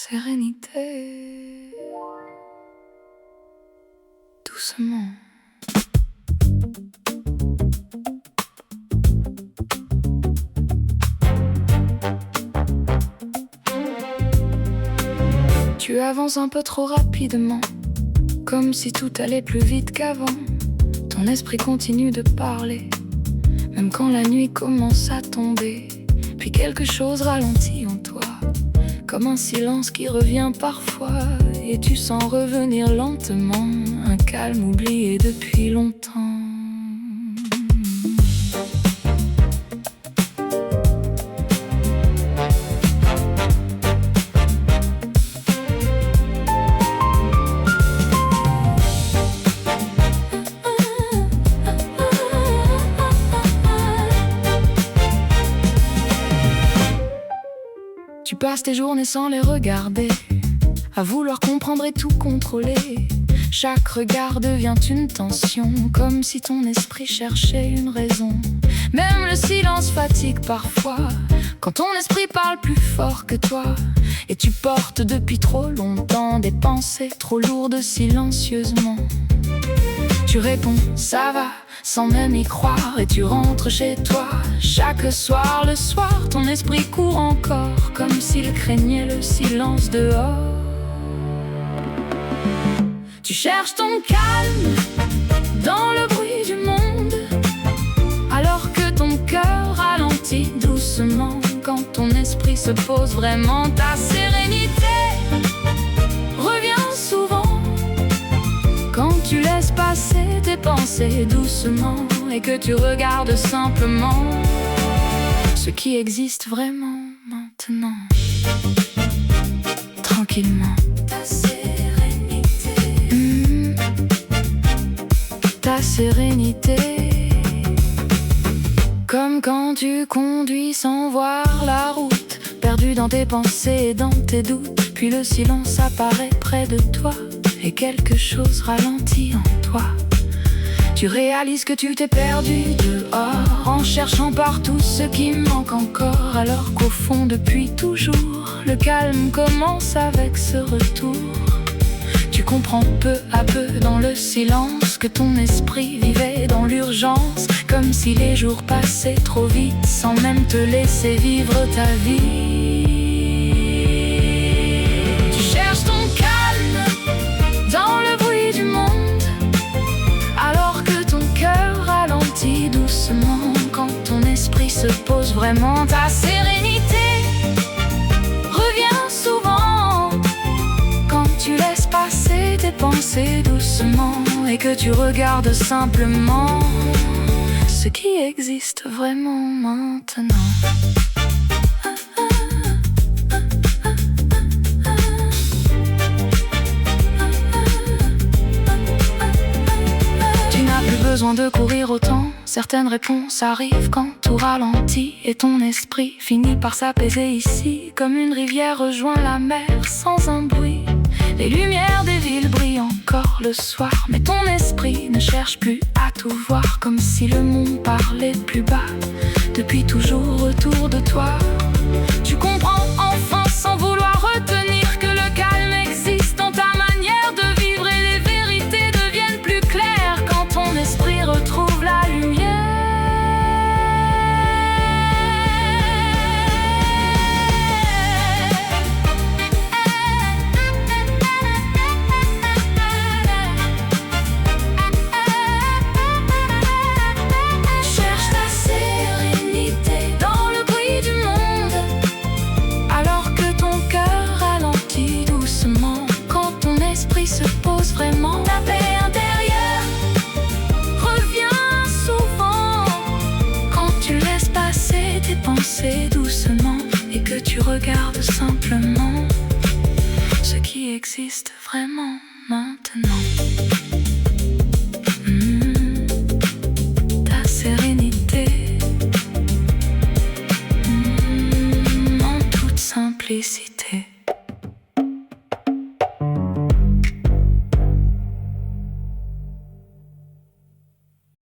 sérénité, doucement. Tu avances un peu trop rapidement, comme si tout allait plus vite qu'avant. Ton esprit continue de parler, même quand la nuit commence à tomber. Puis quelque chose ralentit en toi, comme un silence qui revient parfois. Et tu sens revenir lentement un calme oublié depuis longtemps. Tu passes tes journées sans les regarder, à vouloir comprendre et tout contrôler. Chaque regard devient une tension, comme si ton esprit cherchait une raison. Même le silence fatigue parfois, quand ton esprit parle plus fort que toi. Et tu portes depuis trop longtemps des pensées trop lourdes silencieusement. Tu réponds « ça va » sans même y croire, et tu rentres chez toi. Chaque soir, le soir, ton esprit court encore, comme s'il craignait le silence dehors. Tu cherches ton calme dans le bruit du monde, alors que ton cœur ralentit doucement. Quand ton esprit se pose vraiment, ta sérénité revient souvent. Quand tu laisses passer tes pensées doucement, et que tu regardes simplement ce qui existe vraiment maintenant, tranquillement. Ta sérénité, ta sérénité. Comme quand tu conduis sans voir la route, perdu dans tes pensées et dans tes doutes. Puis le silence apparaît près de toi, et quelque chose ralentit en toi. Tu réalises que tu t'es perdu dehors, en cherchant partout ce qui manque encore. Alors qu'au fond depuis toujours, le calme commence avec ce retour. Tu comprends peu à peu dans le silence que ton esprit vivait dans l'urgence, comme si les jours passaient trop vite sans même te laisser vivre ta vie. Tu cherches ton calme dans le bruit du monde, alors que ton cœur ralentit doucement. Quand ton esprit se pose vraiment, ta sérénité revient souvent. Quand tu laisses passer tes pensées doucement, et que tu regardes simplement ce qui existe vraiment maintenant. Tu n'as plus besoin de courir autant, certaines réponses arrivent quand tout ralentit. Et ton esprit finit par s'apaiser ici, comme une rivière rejoint la mer sans un bruit. Les lumières des villes brillent encore le soir, mais ton esprit ne cherche plus à tout voir, comme si le monde parlait plus bas depuis toujours autour de toi. Tu comprends enfin sans vouloir retenir que le calme existe dans ta manière de vivre, et les vérités deviennent plus claires quand ton esprit retrouve la lumière. Se pose vraiment, ta paix intérieure revient souvent. Quand tu laisses passer tes pensées doucement, et que tu regardes simplement ce qui existe vraiment.